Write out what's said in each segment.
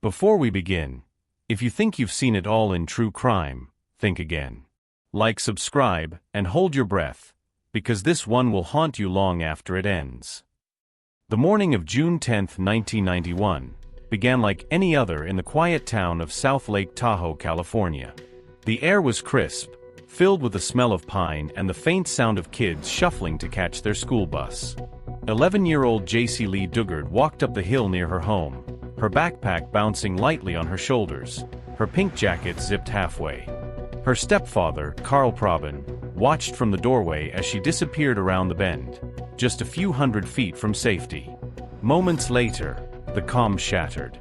Before we begin, if you think you've seen it all in true crime, think again. Like, subscribe, and hold your breath, because this one will haunt you long after it ends. The morning of June 10, 1991, began like any other in the quiet town of South Lake Tahoe, California. The air was crisp, filled with the smell of pine and the faint sound of kids shuffling to catch their school bus. 11-year-old Jaycee Lee Dugard walked up the hill near her home, her backpack bouncing lightly on her shoulders, her pink jacket zipped halfway. Her stepfather, Carl Probin, watched from the doorway as she disappeared around the bend, just a few hundred feet from safety. Moments later, the calm shattered.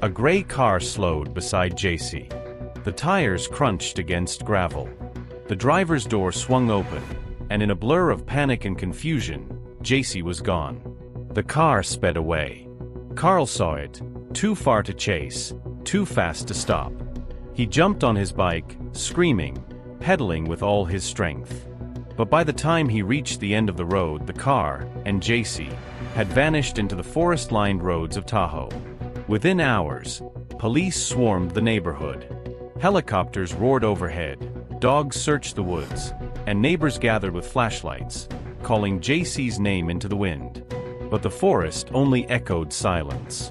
A gray car slowed beside Jaycee. The tires crunched against gravel. The driver's door swung open, and in a blur of panic and confusion, Jaycee was gone. The car sped away. Carl saw it, too far to chase, too fast to stop. He jumped on his bike, screaming, pedaling with all his strength. But by the time he reached the end of the road, the car, and Jaycee, had vanished into the forest-lined roads of Tahoe. Within hours, police swarmed the neighborhood. Helicopters roared overhead, dogs searched the woods, and neighbors gathered with flashlights, calling Jaycee's name into the wind. But the forest only echoed silence.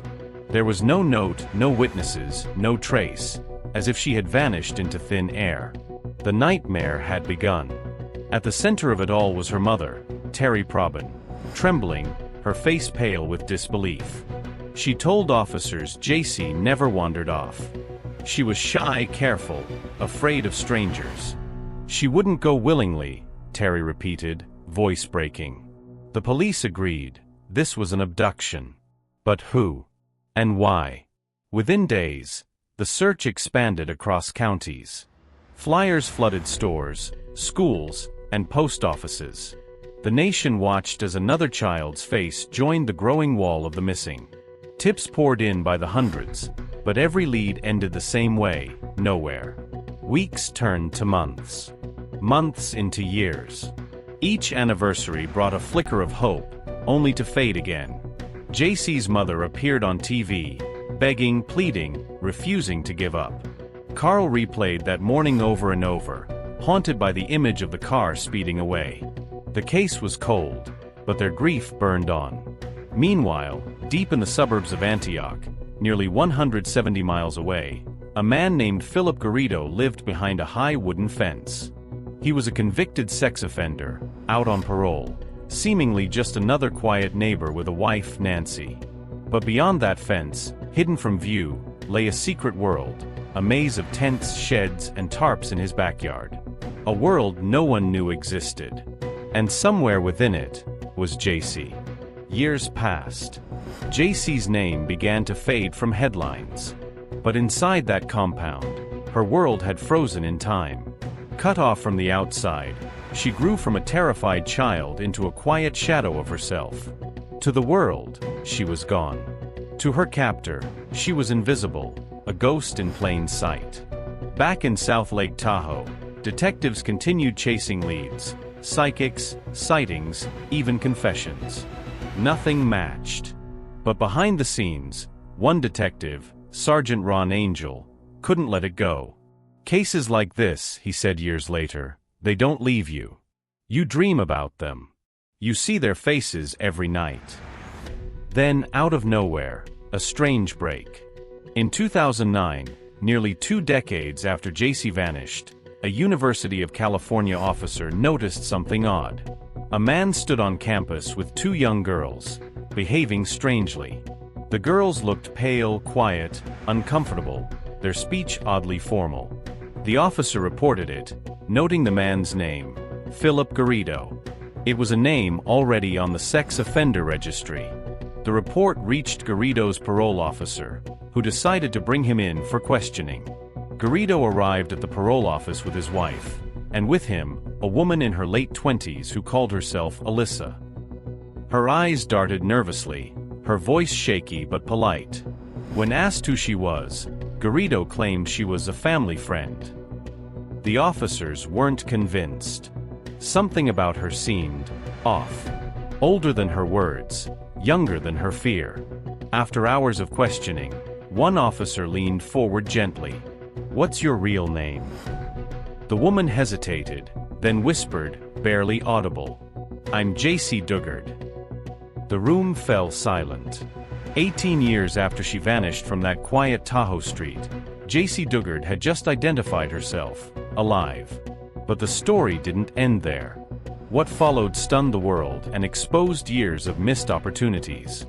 There was no note, no witnesses, no trace, as if she had vanished into thin air. The nightmare had begun. At the center of it all was her mother, Terry Probin, trembling, her face pale with disbelief. She told officers Jaycee never wandered off. She was shy, careful, afraid of strangers. She wouldn't go willingly, Terry repeated, voice breaking. The police agreed, this was an abduction. But who? And why? Within days, the search expanded across counties. Flyers flooded stores, schools, and post offices. The nation watched as another child's face joined the growing wall of the missing. Tips poured in by the hundreds, but every lead ended the same way, nowhere. Weeks turned to months. Months into years. Each anniversary brought a flicker of hope, only to fade again. Jaycee's mother appeared on TV, begging, pleading, refusing to give up. Carl replayed that morning over and over, haunted by the image of the car speeding away. The case was cold, but their grief burned on. Meanwhile, deep in the suburbs of Antioch, nearly 170 miles away, a man named Philip Garrido lived behind a high wooden fence. He was a convicted sex offender, out on parole, seemingly just another quiet neighbor with a wife, Nancy. But beyond that fence, hidden from view, lay a secret world, a maze of tents, sheds, and tarps in his backyard. A world no one knew existed. And somewhere within it was Jaycee. Years passed. Jaycee's name began to fade from headlines. But inside that compound, her world had frozen in time. Cut off from the outside, she grew from a terrified child into a quiet shadow of herself. To the world, she was gone. To her captor, she was invisible, a ghost in plain sight. Back in South Lake Tahoe, detectives continued chasing leads, psychics, sightings, even confessions. Nothing matched. But behind the scenes, one detective, Sergeant Ron Angel, couldn't let it go. Cases like this, he said years later, they don't leave you. You dream about them. You see their faces every night. Then, out of nowhere, a strange break. In 2009, nearly 2 decades after Jaycee vanished, a University of California officer noticed something odd. A man stood on campus with 2 young girls, behaving strangely. The girls looked pale, quiet, uncomfortable, their speech oddly formal. The officer reported it, noting the man's name, Philip Garrido. It was a name already on the sex offender registry. The report reached Garrido's parole officer, who decided to bring him in for questioning. Garrido arrived at the parole office with his wife, and with him, a woman in her late 20s who called herself Alyssa. Her eyes darted nervously, her voice shaky but polite. When asked who she was, Garrido claimed she was a family friend. The officers weren't convinced. Something about her seemed off. Older than her words, younger than her fear. After hours of questioning, One officer leaned forward gently. "What's your real name?" The woman hesitated, then whispered, barely audible, "I'm Jaycee Dugard." The room fell silent. 18 years after she vanished from that quiet Tahoe street, Jaycee Dugard had just identified herself, alive. But the story didn't end there. What followed stunned the world and exposed years of missed opportunities.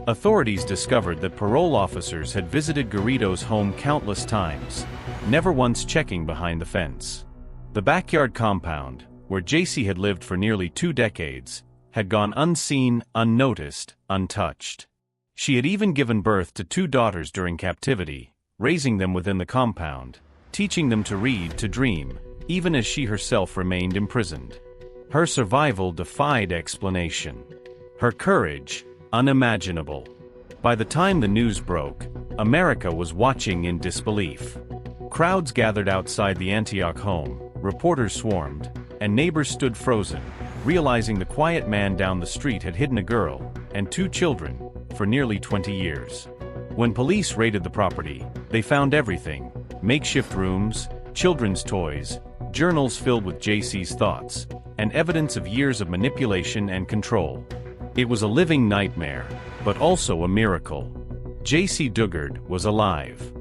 Authorities discovered that parole officers had visited Garrido's home countless times, never once checking behind the fence. The backyard compound, where Jaycee had lived for nearly 2 decades, had gone unseen, unnoticed, untouched. She had even given birth to 2 daughters during captivity, raising them within the compound, teaching them to read, to dream, even as she herself remained imprisoned. Her survival defied explanation. Her courage, unimaginable. By the time the news broke, America was watching in disbelief. Crowds gathered outside the Antioch home, reporters swarmed, and neighbors stood frozen, realizing the quiet man down the street had hidden a girl and 2 children for nearly 20 years. When police raided the property, they found everything: makeshift rooms, children's toys, journals filled with Jaycee's thoughts, and evidence of years of manipulation and control. It was a living nightmare, but also a miracle. Jaycee Dugard was alive.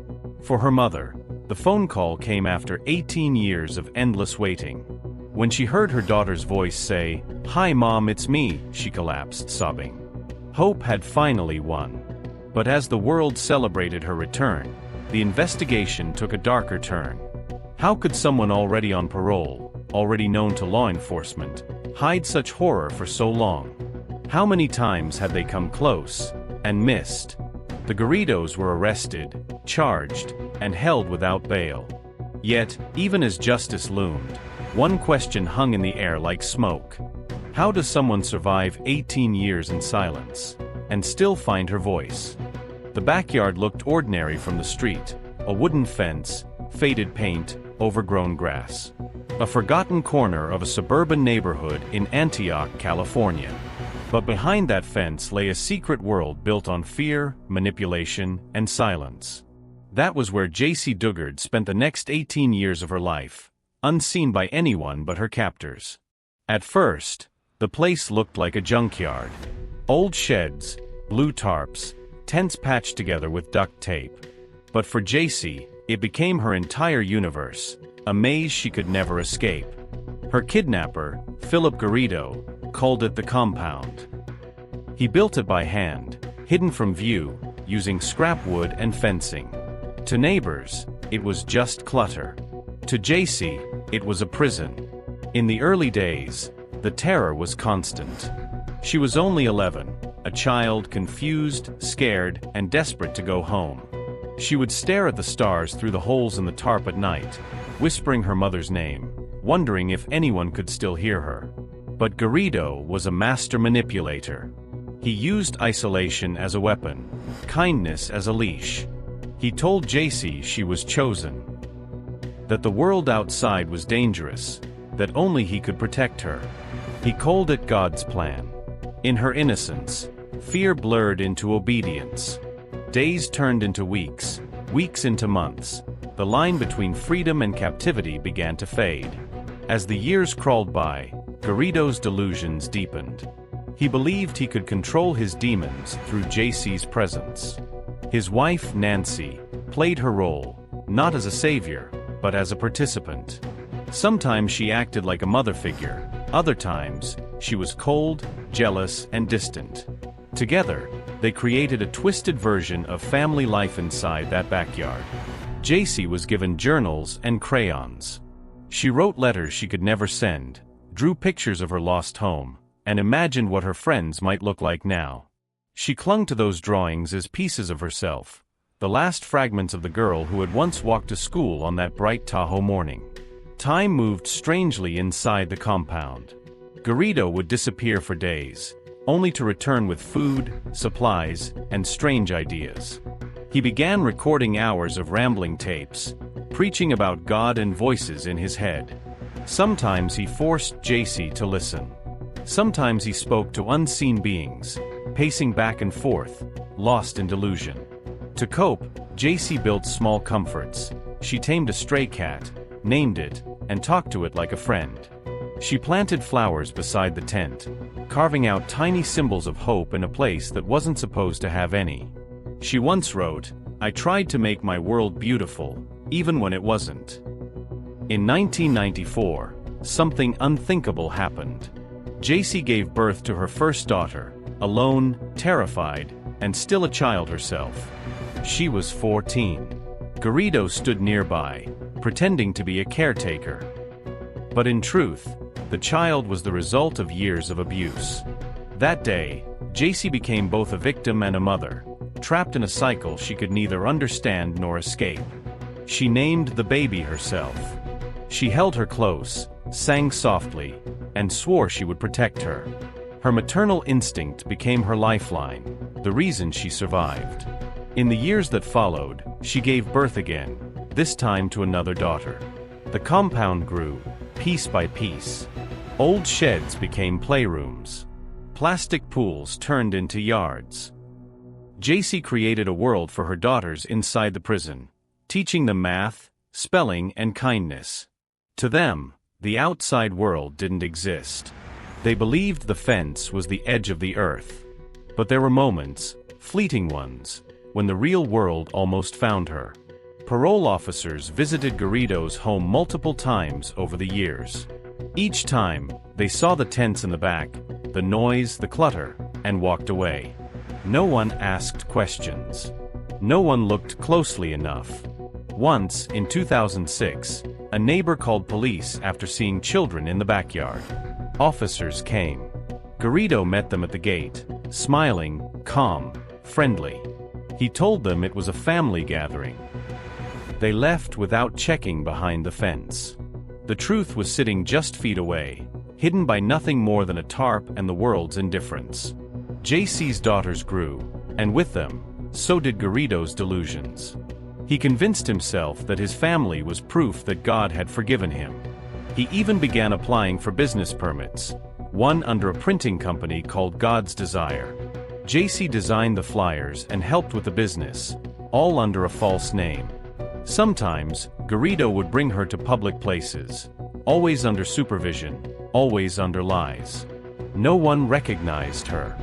For her mother, the phone call came after 18 years of endless waiting. When she heard her daughter's voice say, "Hi Mom, it's me," she collapsed, sobbing. Hope had finally won. But as the world celebrated her return, the investigation took a darker turn. How could someone already on parole, already known to law enforcement, hide such horror for so long? How many times had they come close and missed? The Garridos were arrested, charged, and held without bail. Yet, even as justice loomed, one question hung in the air like smoke. How does someone survive 18 years in silence and still find her voice? The backyard looked ordinary from the street: a wooden fence, faded paint, overgrown grass. A forgotten corner of a suburban neighborhood in Antioch, California. But behind that fence lay a secret world built on fear, manipulation, and silence. That was where Jaycee Dugard spent the next 18 years of her life, unseen by anyone but her captors. At first, the place looked like a junkyard. Old sheds, blue tarps, tents patched together with duct tape. But for Jaycee, it became her entire universe, a maze she could never escape. Her kidnapper, Philip Garrido, called it the compound. He built it by hand, hidden from view, using scrap wood and fencing. To neighbors, it was just clutter. To Jaycee, it was a prison. In the early days, the terror was constant. She was only 11, a child confused, scared, and desperate to go home. She would stare at the stars through the holes in the tarp at night, whispering her mother's name, wondering if anyone could still hear her. But Garrido was a master manipulator. He used isolation as a weapon, kindness as a leash. He told Jaycee she was chosen, that the world outside was dangerous, that only he could protect her. He called it God's plan. In her innocence, fear blurred into obedience. Days turned into weeks, weeks into months. The line between freedom and captivity began to fade. As the years crawled by, Garrido's delusions deepened. He believed he could control his demons through Jaycee's presence. His wife, Nancy, played her role, not as a savior, but as a participant. Sometimes she acted like a mother figure, other times, she was cold, jealous, and distant. Together, they created a twisted version of family life inside that backyard. Jaycee was given journals and crayons. She wrote letters she could never send, drew pictures of her lost home, and imagined what her friends might look like now. She clung to those drawings as pieces of herself, the last fragments of the girl who had once walked to school on that bright Tahoe morning. Time moved strangely inside the compound. Garrido would disappear for days, only to return with food, supplies, and strange ideas. He began recording hours of rambling tapes, preaching about God and voices in his head. Sometimes he forced Jaycee to listen. Sometimes he spoke to unseen beings, pacing back and forth, lost in delusion. To cope, Jaycee built small comforts. She tamed a stray cat, named it, and talked to it like a friend. She planted flowers beside the tent, carving out tiny symbols of hope in a place that wasn't supposed to have any. She once wrote, "I tried to make my world beautiful, even when it wasn't." In 1994, something unthinkable happened. Jaycee gave birth to her first daughter, alone, terrified, and still a child herself. She was 14. Garrido stood nearby, pretending to be a caretaker. But in truth, the child was the result of years of abuse. That day, Jaycee became both a victim and a mother, trapped in a cycle she could neither understand nor escape. She named the baby herself. She held her close, sang softly, and swore she would protect her. Her maternal instinct became her lifeline, the reason she survived. In the years that followed, she gave birth again, this time to another daughter. The compound grew, piece by piece. Old sheds became playrooms. Plastic pools turned into yards. Jaycee created a world for her daughters inside the prison, teaching them math, spelling, and kindness. To them, the outside world didn't exist. They believed the fence was the edge of the earth. But there were moments, fleeting ones, when the real world almost found her. Parole officers visited Garrido's home multiple times over the years. Each time, they saw the tents in the back, the noise, the clutter, and walked away. No one asked questions. No one looked closely enough. Once, in 2006, a neighbor called police after seeing children in the backyard. Officers came. Garrido met them at the gate, smiling, calm, friendly. He told them it was a family gathering. They left without checking behind the fence. The truth was sitting just feet away, hidden by nothing more than a tarp and the world's indifference. Jaycee's daughters grew, and with them, so did Garrido's delusions. He convinced himself that his family was proof that God had forgiven him. He even began applying for business permits, one under a printing company called God's Desire. Jaycee designed the flyers and helped with the business, all under a false name. Sometimes, Garrido would bring her to public places, always under supervision, always under lies. No one recognized her.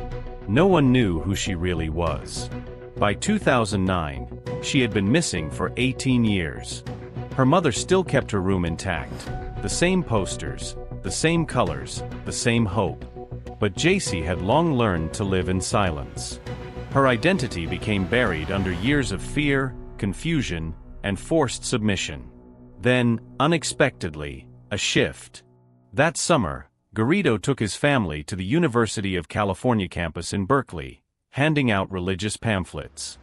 No one knew who she really was. By 2009, she had been missing for 18 years. Her mother still kept her room intact, the same posters, the same colors, the same hope. But Jaycee had long learned to live in silence. Her identity became buried under years of fear, confusion, and forced submission. Then, unexpectedly, a shift. That summer, Garrido took his family to the University of California campus in Berkeley, handing out religious pamphlets.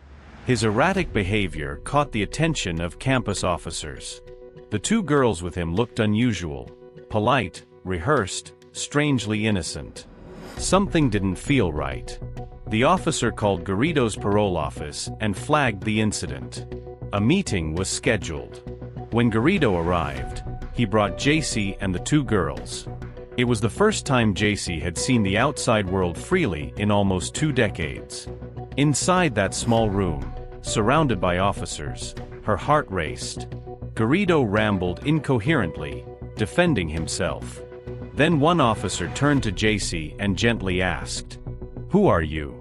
His erratic behavior caught the attention of campus officers. The two girls with him looked unusual, polite, rehearsed, strangely innocent. Something didn't feel right. The officer called Garrido's parole office and flagged the incident. A meeting was scheduled. When Garrido arrived, he brought Jaycee and the two girls. It was the first time Jaycee had seen the outside world freely in almost 2 decades. Inside that small room, surrounded by officers, her heart raced. Garrido rambled incoherently, defending himself. Then one officer turned to Jaycee and gently asked, "Who are you?"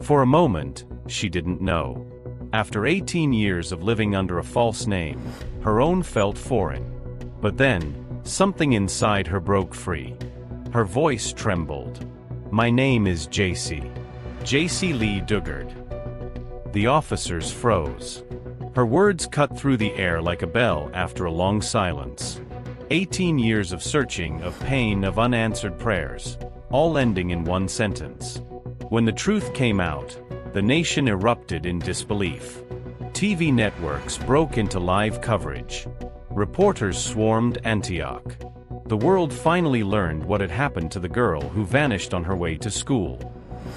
For a moment, she didn't know. After 18 years of living under a false name, her own felt foreign. But then, something inside her broke free. Her voice trembled. "My name is Jaycee. Jaycee Lee Dugard." The officers froze. Her words cut through the air like a bell after a long silence. 18 years of searching, of pain, of unanswered prayers, all ending in one sentence. When the truth came out, the nation erupted in disbelief. TV networks broke into live coverage. Reporters swarmed Antioch. The world finally learned what had happened to the girl who vanished on her way to school.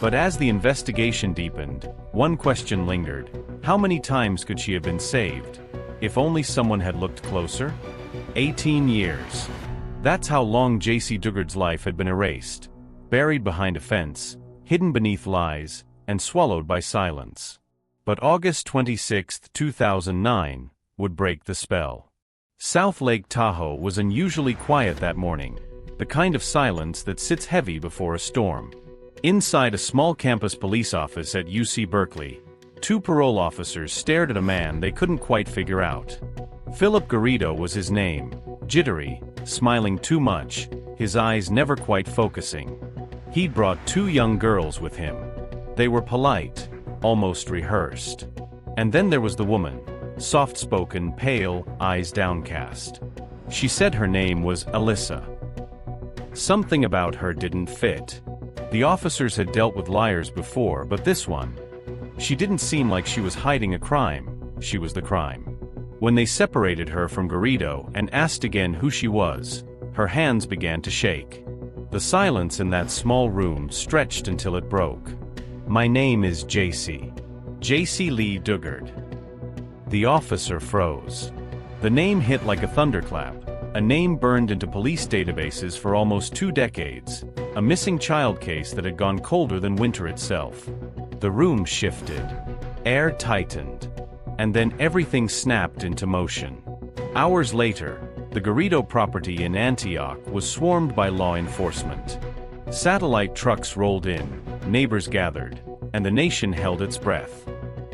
But as the investigation deepened, one question lingered. How many times could she have been saved? If only someone had looked closer? 18 years. That's how long Jaycee Dugard's life had been erased. Buried behind a fence, hidden beneath lies, and swallowed by silence. But August 26, 2009, would break the spell. South Lake Tahoe was unusually quiet that morning, the kind of silence that sits heavy before a storm. Inside a small campus police office at UC Berkeley, two parole officers stared at a man they couldn't quite figure out. Philip Garrido was his name, jittery, smiling too much, his eyes never quite focusing. He'd brought two young girls with him. They were polite, almost rehearsed. And then there was the woman, soft-spoken, pale, eyes downcast. She said her name was Alyssa. Something about her didn't fit. The officers had dealt with liars before, but this one, she didn't seem like she was hiding a crime, she was the crime. When they separated her from Garrido and asked again who she was, her hands began to shake. The silence in that small room stretched until it broke. "My name is Jaycee Lee Dugard." The officer froze. The name hit like a thunderclap, a name burned into police databases for almost 2 decades, a missing child case that had gone colder than winter itself. The room shifted, air tightened, and then everything snapped into motion. Hours later, the Garrido property in Antioch was swarmed by law enforcement. Satellite trucks rolled in, neighbors gathered, and the nation held its breath.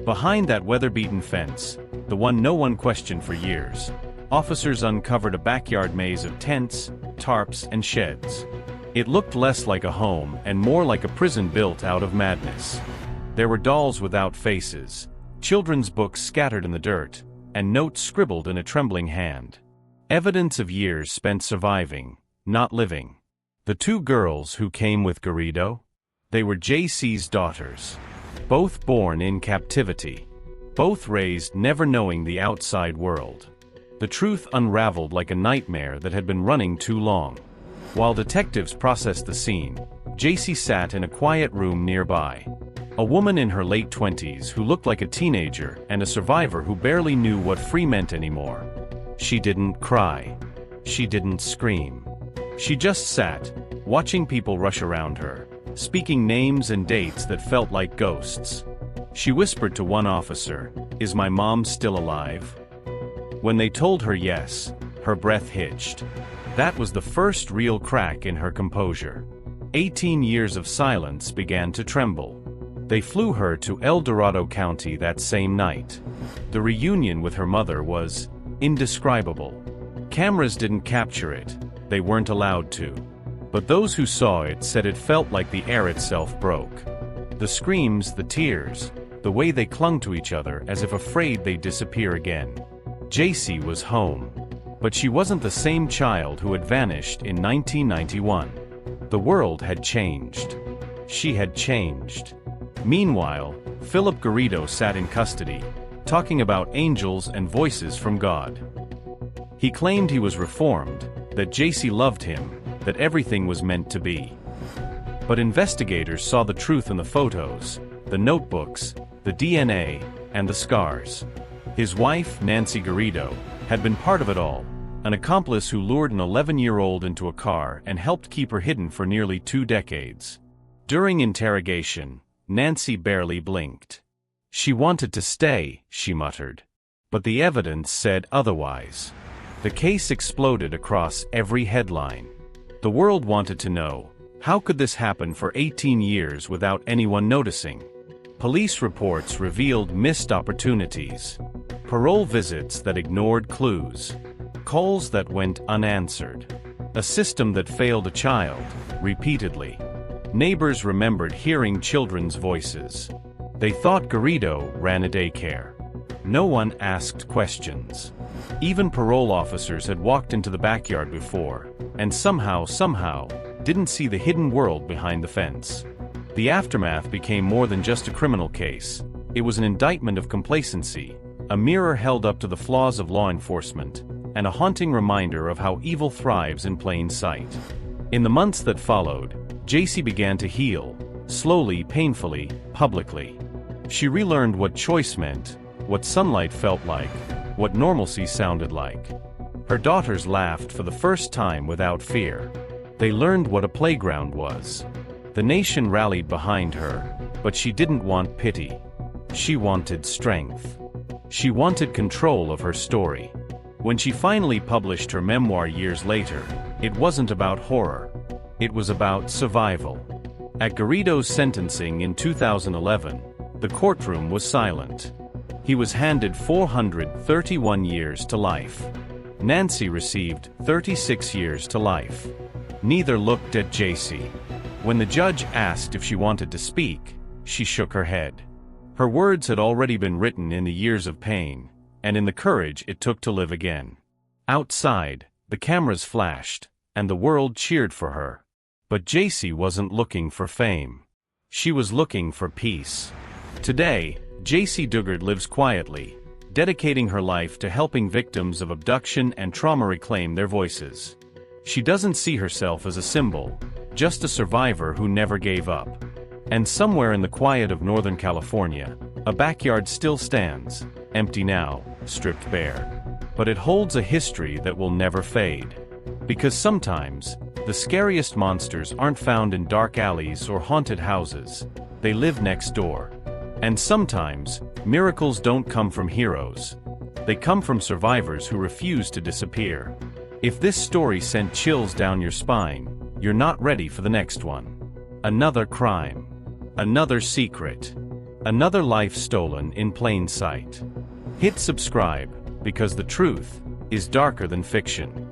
Behind that weather-beaten fence, the one no one questioned for years, officers uncovered a backyard maze of tents, tarps, and sheds. It looked less like a home and more like a prison built out of madness. There were dolls without faces, children's books scattered in the dirt, and notes scribbled in a trembling hand. Evidence of years spent surviving, not living. The two girls who came with Garrido? They were Jaycee's daughters. Both born in captivity. Both raised never knowing the outside world. The truth unraveled like a nightmare that had been running too long. While detectives processed the scene, Jaycee sat in a quiet room nearby. A woman in her late 20s who looked like a teenager and a survivor who barely knew what free meant anymore. She didn't cry. She didn't scream. She just sat, watching people rush around her, speaking names and dates that felt like ghosts. She whispered to one officer, "Is my mom still alive?" When they told her yes, her breath hitched. That was the first real crack in her composure. 18 years of silence began to tremble. They flew her to El Dorado County that same night. The reunion with her mother was indescribable. Cameras didn't capture it, they weren't allowed to. But those who saw it said it felt like the air itself broke. The screams, the tears, the way they clung to each other as if afraid they'd disappear again. Jaycee was home. But she wasn't the same child who had vanished in 1991. The world had changed. She had changed. Meanwhile, Philip Garrido sat in custody, talking about angels and voices from God. He claimed he was reformed, that Jaycee loved him, that everything was meant to be. But investigators saw the truth in the photos, the notebooks, the DNA, and the scars. His wife, Nancy Garrido, had been part of it all, an accomplice who lured an 11-year-old into a car and helped keep her hidden for nearly 2 decades. During interrogation, Nancy barely blinked. She wanted to stay, she muttered. But the evidence said otherwise. The case exploded across every headline. The world wanted to know, how could this happen for 18 years without anyone noticing? Police reports revealed missed opportunities. Parole visits that ignored clues. Calls that went unanswered. A system that failed a child, repeatedly. Neighbors remembered hearing children's voices. They thought Garrido ran a daycare. No one asked questions. Even parole officers had walked into the backyard before, and somehow, didn't see the hidden world behind the fence. The aftermath became more than just a criminal case. It was an indictment of complacency, a mirror held up to the flaws of law enforcement, and a haunting reminder of how evil thrives in plain sight. In the months that followed, Jaycee began to heal, slowly, painfully, publicly. She relearned what choice meant, what sunlight felt like, what normalcy sounded like. Her daughters laughed for the first time without fear. They learned what a playground was. The nation rallied behind her, but she didn't want pity. She wanted strength. She wanted control of her story. When she finally published her memoir years later, it wasn't about horror. It was about survival. At Garrido's sentencing in 2011, the courtroom was silent. He was handed 431 years to life. Nancy received 36 years to life. Neither looked at Jaycee. When the judge asked if she wanted to speak, she shook her head. Her words had already been written in the years of pain, and in the courage it took to live again. Outside, the cameras flashed, and the world cheered for her. But Jaycee wasn't looking for fame. She was looking for peace. Today, Jaycee Dugard lives quietly, dedicating her life to helping victims of abduction and trauma reclaim their voices. She doesn't see herself as a symbol, just a survivor who never gave up. And somewhere in the quiet of Northern California, a backyard still stands, empty now, stripped bare. But it holds a history that will never fade. Because sometimes, the scariest monsters aren't found in dark alleys or haunted houses, they live next door. And sometimes, miracles don't come from heroes. They come from survivors who refuse to disappear. If this story sent chills down your spine, you're not ready for the next one. Another crime. Another secret. Another life stolen in plain sight. Hit subscribe, because the truth is darker than fiction.